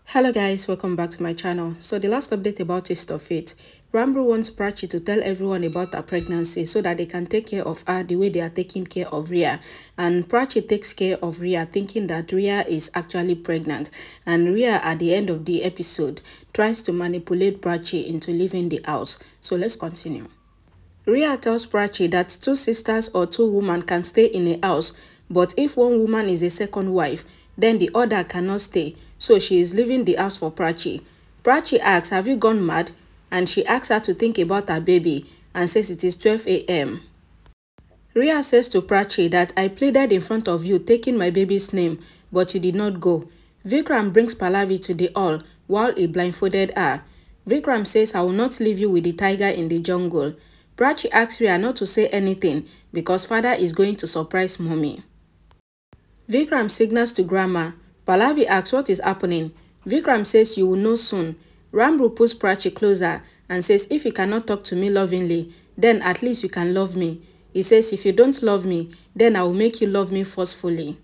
Hello guys, welcome back to my channel. So the last update about Taste of Fate, Ranbir wants Prachi to tell everyone about her pregnancy so that they can take care of her the way they are taking care of Rhea. And Prachi takes care of Rhea thinking that Rhea is actually pregnant. And Rhea at the end of the episode tries to manipulate Prachi into leaving the house. So let's continue. Rhea tells Prachi that two sisters or two women can stay in a house, but if one woman is a second wife, then the other cannot stay, so she is leaving the house for Prachi. Prachi asks, have you gone mad? And she asks her to think about her baby and says it is 12 a.m. Rhea says to Prachi that I pleaded in front of you taking my baby's name, but you did not go. Vikram brings Pallavi to the hall while he blindfolded her. Vikram says, I will not leave you with the tiger in the jungle. Prachi asks Rhea not to say anything because father is going to surprise mommy. Vikram signals to Grandma. Pallavi asks what is happening. Vikram says you will know soon. Ranbir pulls Prachi closer and says if you cannot talk to me lovingly, then at least you can love me. He says if you don't love me, then I will make you love me forcefully.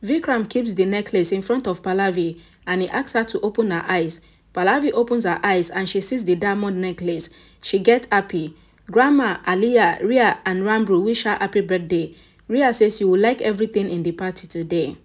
Vikram keeps the necklace in front of Pallavi and he asks her to open her eyes. Pallavi opens her eyes and she sees the diamond necklace. She gets happy. Grandma, Aliyah, Rhea and Ranbir wish her happy birthday. Rhea says you will like everything in the party today.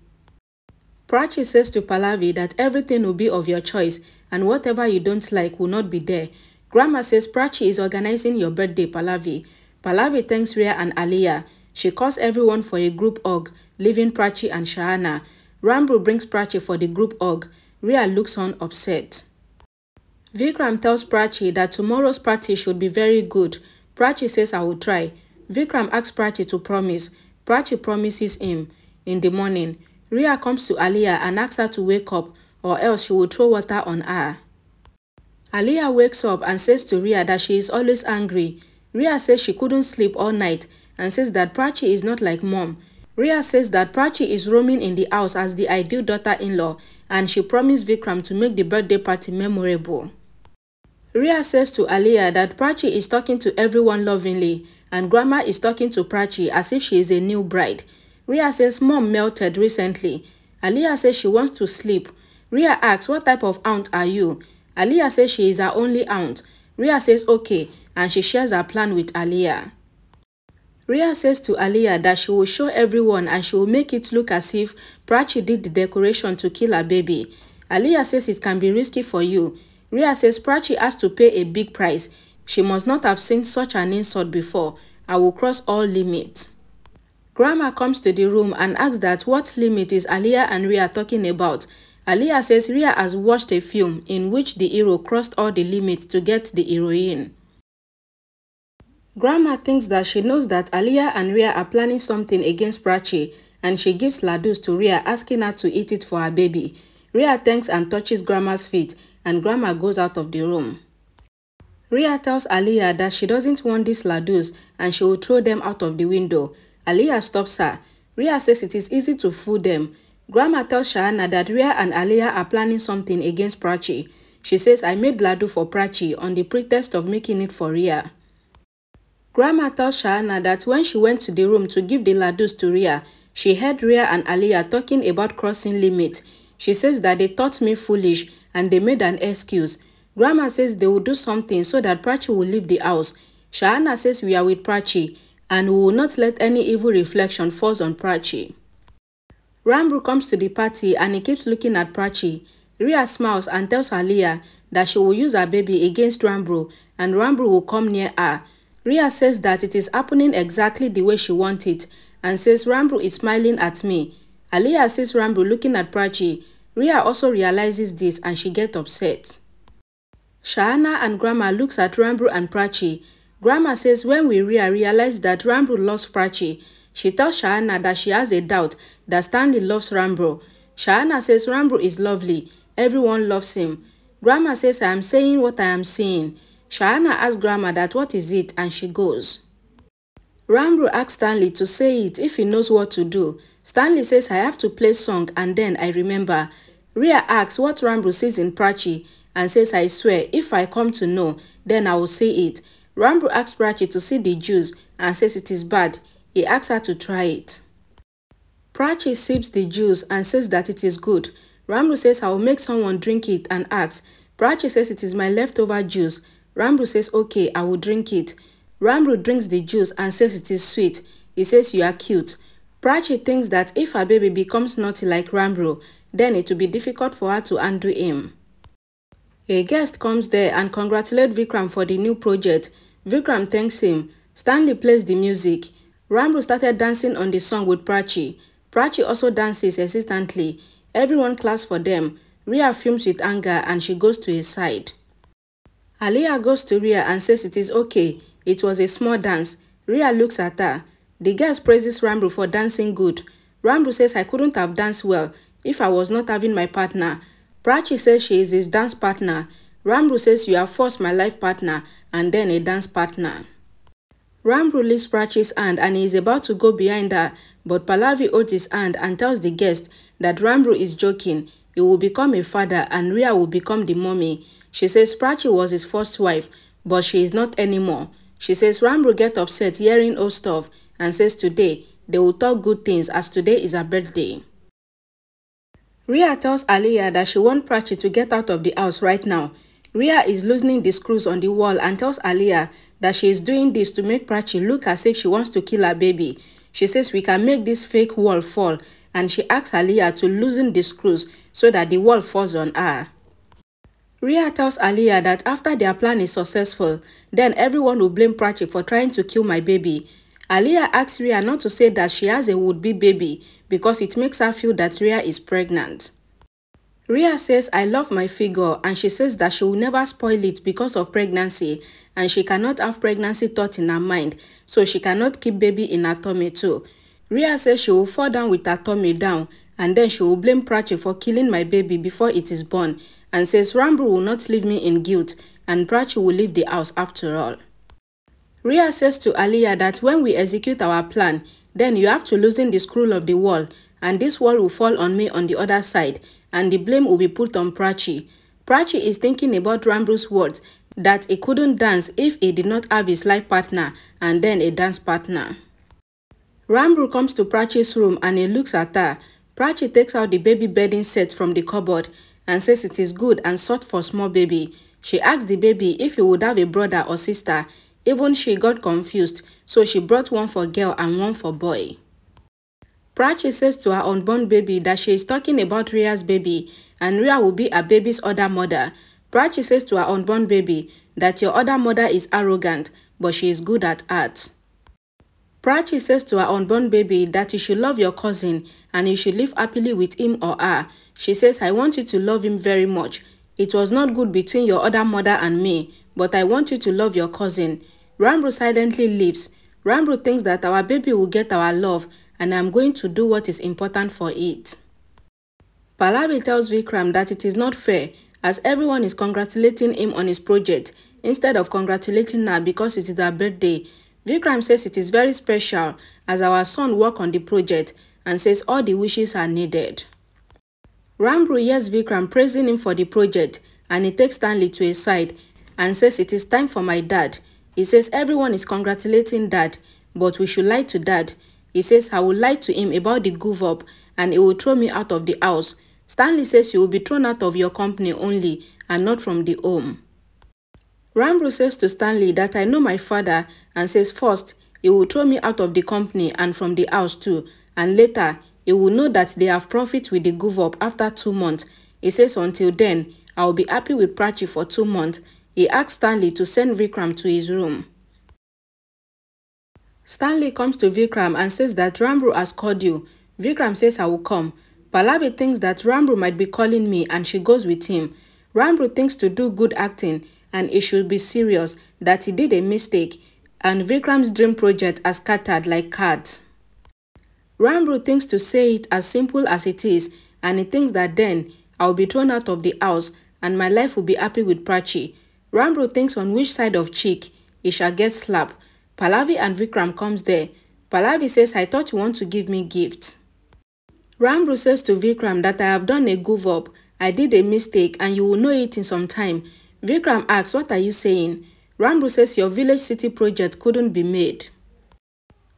Prachi says to Pallavi that everything will be of your choice and whatever you don't like will not be there. Grandma says Prachi is organizing your birthday, Pallavi. Pallavi thanks Rhea and Aliyah. She calls everyone for a group hug, leaving Prachi and Shahana. Ranbir brings Prachi for the group hug. Rhea looks on upset. Vikram tells Prachi that tomorrow's party should be very good. Prachi says I will try. Vikram asks Prachi to promise. Prachi promises him. In the morning, Rhea comes to Aliyah and asks her to wake up or else she will throw water on her. Aliyah wakes up and says to Rhea that she is always angry. Rhea says she couldn't sleep all night and says that Prachi is not like mom. Rhea says that Prachi is roaming in the house as the ideal daughter-in-law and she promised Vikram to make the birthday party memorable. Rhea says to Aliyah that Prachi is talking to everyone lovingly and Grandma is talking to Prachi as if she is a new bride. Rhea says mom melted recently. Aliyah says she wants to sleep. Rhea asks what type of aunt are you? Aliyah says she is her only aunt. Rhea says okay and she shares her plan with Aliyah. Rhea says to Aliyah that she will show everyone and she will make it look as if Prachi did the decoration to kill her baby. Aliyah says it can be risky for you. Rhea says Prachi has to pay a big price. She must not have seen such an insult before. I will cross all limits. Grandma comes to the room and asks that what limit is Aliyah and Rhea talking about. Aliyah says Rhea has watched a film in which the hero crossed all the limits to get the heroine. Grandma thinks that she knows that Aliyah and Rhea are planning something against Prachi and she gives ladus to Rhea asking her to eat it for her baby. Rhea thanks and touches Grandma's feet and Grandma goes out of the room. Rhea tells Aliyah that she doesn't want these ladus and she will throw them out of the window. Aliyah stops her. Rhea says it is easy to fool them. Grandma tells Shahana that Rhea and Aliyah are planning something against Prachi. She says I made ladu for Prachi on the pretext of making it for Rhea. Grandma tells Shahana that when she went to the room to give the ladus to Rhea, she heard Rhea and Aliyah talking about crossing limits. She says that they thought me foolish and they made an excuse. Grandma says they will do something so that Prachi will leave the house. Shahana says we are with Prachi and we will not let any evil reflection fall on Prachi. Ranbir comes to the party and he keeps looking at Prachi. Rhea smiles and tells Aliyah that she will use her baby against Ranbir and Ranbir will come near her. Rhea says that it is happening exactly the way she wants it and says Ranbir is smiling at me. Aliyah says Ranbir looking at Prachi. Rhea also realizes this and she gets upset. Shahana and Grandma looks at Ranbir and Prachi. Grandma says when Rhea realized that Ranbir loves Prachi, she tells Shahana that she has a doubt that Stanley loves Ranbir. Shahana says Ranbir is lovely. Everyone loves him. Grandma says I am saying what I am saying. Shahana asks Grandma that what is it and she goes. Ranbir asks Stanley to say it if he knows what to do. Stanley says I have to play song and then I remember. Rhea asks what Ranbir sees in Prachi and says I swear if I come to know then I will say it. Ranbir asks Prachi to see the juice and says it is bad. He asks her to try it. Prachi sips the juice and says that it is good. Ranbir says, I will make someone drink it and asks. Prachi says it is my leftover juice. Ranbir says, okay, I will drink it. Ranbir drinks the juice and says it is sweet. He says, you are cute. Prachi thinks that if her baby becomes naughty like Ranbir, then it will be difficult for her to undo him. A guest comes there and congratulates Vikram for the new project. Vikram thanks him. Stanley plays the music. Ranbir started dancing on the song with Prachi. Prachi also dances hesitantly. Everyone claps for them. Rhea fumes with anger and she goes to his side. Aliyah goes to Rhea and says it is okay. It was a small dance. Rhea looks at her. The guest praises Ranbir for dancing good. Ranbir says I couldn't have danced well if I was not having my partner. Prachi says she is his dance partner. Ranbir says you are first my life partner and then a dance partner. Ranbir leaves Prachi's hand and he is about to go behind her, but Pallavi holds his hand and tells the guest that Ranbir is joking. He will become a father and Rhea will become the mommy. She says Prachi was his first wife, but she is not anymore. She says Ranbir gets upset hearing old stuff and says today they will talk good things as today is her birthday. Rhea tells Aliyah that she wants Prachi to get out of the house right now. Rhea is loosening the screws on the wall and tells Aliyah that she is doing this to make Prachi look as if she wants to kill her baby. She says we can make this fake wall fall and she asks Aliyah to loosen the screws so that the wall falls on her. Rhea tells Aliyah that after their plan is successful, then everyone will blame Prachi for trying to kill my baby. Aliyah asks Rhea not to say that she has a would-be baby because it makes her feel that Rhea is pregnant. Rhea says I love my figure and she says that she will never spoil it because of pregnancy and she cannot have pregnancy thought in her mind, so she cannot keep baby in her tummy too. Rhea says she will fall down with her tummy down and then she will blame Prachi for killing my baby before it is born and says Ranbir will not leave me in guilt and Prachi will leave the house after all. Rhea says to Aliyah that when we execute our plan, then you have to loosen the screw of the wall and this wall will fall on me on the other side and the blame will be put on Prachi. Prachi is thinking about Ranbir's words that he couldn't dance if he did not have his life partner and then a dance partner. Ranbir comes to Prachi's room and he looks at her. Prachi takes out the baby bedding set from the cupboard and says it is good and soft for small baby. She asks the baby if he would have a brother or sister. Even she got confused, so she brought one for girl and one for boy. Prachi says to her unborn baby that she is talking about Rhea's baby and Rhea will be her baby's other mother. Prachi says to her unborn baby that your other mother is arrogant, but she is good at art. Prachi says to her unborn baby that you should love your cousin and you should live happily with him or her. She says, I want you to love him very much. It was not good between your other mother and me, but I want you to love your cousin. Ranbir silently leaves. Ranbir thinks that our baby will get our love and I'm going to do what is important for it. Pallavi tells Vikram that it is not fair as everyone is congratulating him on his project instead of congratulating her because it is her birthday. Vikram says it is very special as our son worked on the project and says all the wishes are needed. Ranbir hears Vikram praising him for the project and he takes Stanley to his side and says it is time for my dad. He says everyone is congratulating dad, but we should lie to dad. He says I will lie to him about the goof up and he will throw me out of the house. Stanley says you will be thrown out of your company only and not from the home. Ranbir says to Stanley that I know my father and says first he will throw me out of the company and from the house too, and later he will know that they have profit with the goof up after 2 months. He says until then I will be happy with Prachi for 2 months. He asks Stanley to send Vikram to his room. Stanley comes to Vikram and says that Ranbir has called you. Vikram says I will come. Pallavi thinks that Ranbir might be calling me and she goes with him. Ranbir thinks to do good acting and it should be serious that he did a mistake and Vikram's dream project has scattered like cards. Ranbir thinks to say it as simple as it is and he thinks that then I will be thrown out of the house and my life will be happy with Prachi. Ranbir thinks on which side of cheek he shall get slapped. Pallavi and Vikram comes there. Pallavi says, I thought you want to give me gifts. Ranbir says to Vikram that I have done a goof up. I did a mistake and you will know it in some time. Vikram asks, what are you saying? Ranbir says your village city project couldn't be made.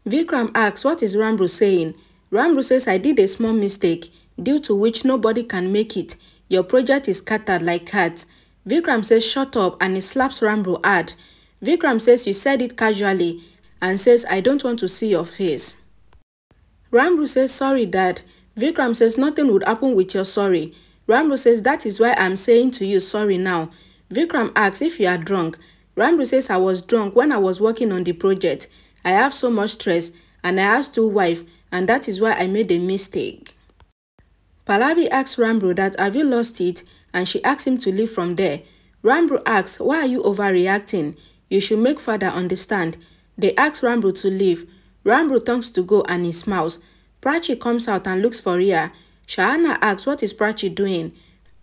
Vikram asks, what is Ranbir saying? Ranbir says, I did a small mistake. due to which nobody can make it. Your project is scattered like cats. Vikram says shut up and he slaps Ranbir hard. Vikram says you said it casually and says I don't want to see your face. Ranbir says sorry dad. Vikram says nothing would happen with your sorry. Ranbir says that is why I'm saying to you sorry now. Vikram asks if you are drunk. Ranbir says I was drunk when I was working on the project. I have so much stress and I have 2 wives and that is why I made a mistake. Pallavi asks Ranbir that have you lost it, and she asks him to leave from there. Ranbir asks why are you overreacting? You should make father understand. They ask Ranbir to leave. Ranbir turns to go and he smiles. Prachi comes out and looks for Rhea. Shahana asks what is Prachi doing.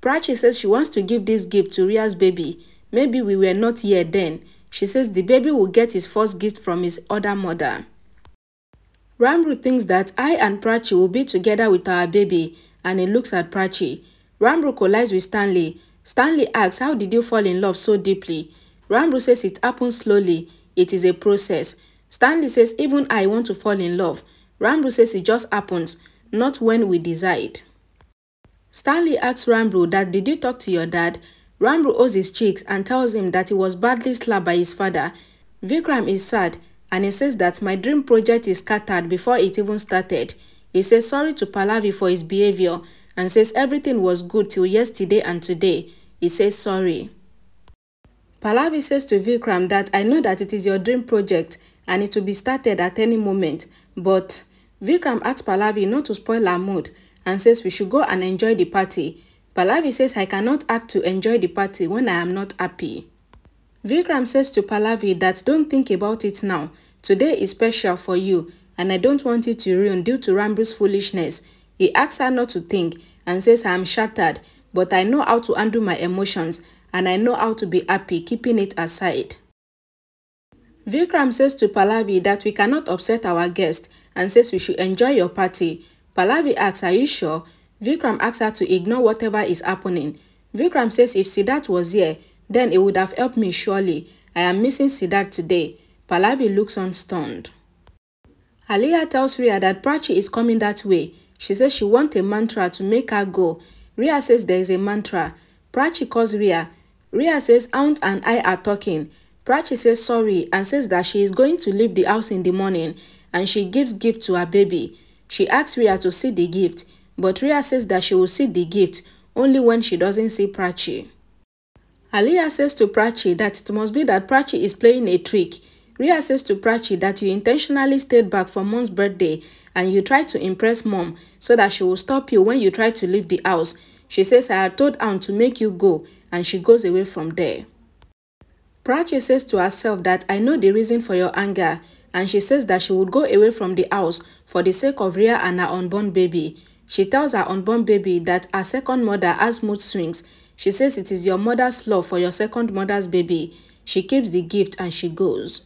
Prachi says she wants to give this gift to Rhea's baby. Maybe we were not here then. She says the baby will get his first gift from his other mother. Ranbir thinks that I and Prachi will be together with our baby and he looks at Prachi. Ranbir collides with Stanley. Stanley asks how did you fall in love so deeply? Ranbir says it happens slowly. It is a process. Stanley says even I want to fall in love. Ranbir says it just happens, not when we decide. Stanley asks Ranbir that did you talk to your dad? Ranbir owes his cheeks and tells him that he was badly slapped by his father. Vikram is sad and he says that my dream project is scattered before it even started. He says sorry to Pallavi for his behavior and says everything was good till yesterday and today. He says sorry. Pallavi says to Vikram that I know that it is your dream project and it will be started at any moment, but Vikram asks Pallavi not to spoil her mood and says we should go and enjoy the party. Pallavi says I cannot act to enjoy the party when I am not happy. Vikram says to Pallavi that don't think about it now. Today is special for you and I don't want it to ruin due to Ranbir's foolishness. He asks her not to think and says I am shattered, but I know how to handle my emotions and I know how to be happy keeping it aside. Vikram says to Pallavi that we cannot upset our guest and says we should enjoy your party. Pallavi asks are you sure? Vikram asks her to ignore whatever is happening. Vikram says if Siddharth was here, then it would have helped me surely. I am missing Siddharth today. Pallavi looks on stunned. Aliyah tells Rhea that Prachi is coming that way. She says she wants a mantra to make her go. Rhea says there is a mantra. Prachi calls Rhea. Rhea says Aunt and I are talking. Prachi says sorry and says that she is going to leave the house in the morning and she gives gift to her baby. She asks Rhea to see the gift, but Rhea says that she will see the gift only when she doesn't see Prachi. Aliyah says to Prachi that it must be that Prachi is playing a trick. Rhea says to Prachi that you intentionally stayed back for Mom's birthday and you tried to impress Mom so that she will stop you when you try to leave the house. She says I had told Aunt to make you go and she goes away from there. Prachi says to herself that I know the reason for your anger and she says that she would go away from the house for the sake of Rhea and her unborn baby. She tells her unborn baby that her second mother has mood swings. She says it is your mother's love for your second mother's baby. She keeps the gift and she goes.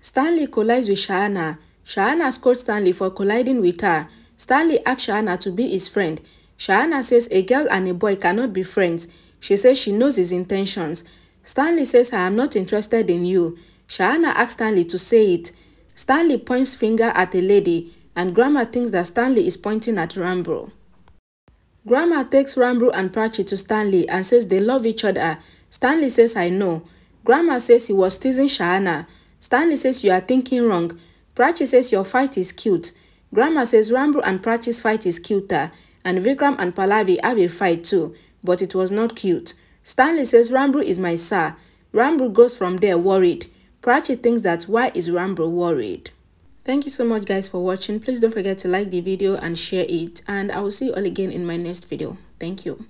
Stanley collides with Shahana. Shahana scolds Stanley for colliding with her. Stanley asks Shahana to be his friend. Shahana says a girl and a boy cannot be friends. She says she knows his intentions. Stanley says I am not interested in you. Shahana asks Stanley to say it. Stanley points finger at a lady and Grandma thinks that Stanley is pointing at Ranbir. Grandma takes Ranbir and Prachi to Stanley and says they love each other. Stanley says I know. Grandma says he was teasing Shahana. Stanley says you are thinking wrong. Prachi says your fight is cute. Grandma says Ranbir and Prachi's fight is cuter and Vikram and Pallavi have a fight too, but it was not cute. Stanley says Ranbir is my sir. Ranbir goes from there worried. Prachi thinks that why is Ranbir worried? Thank you so much guys for watching. Please don't forget to like the video and share it, and I will see you all again in my next video. Thank you.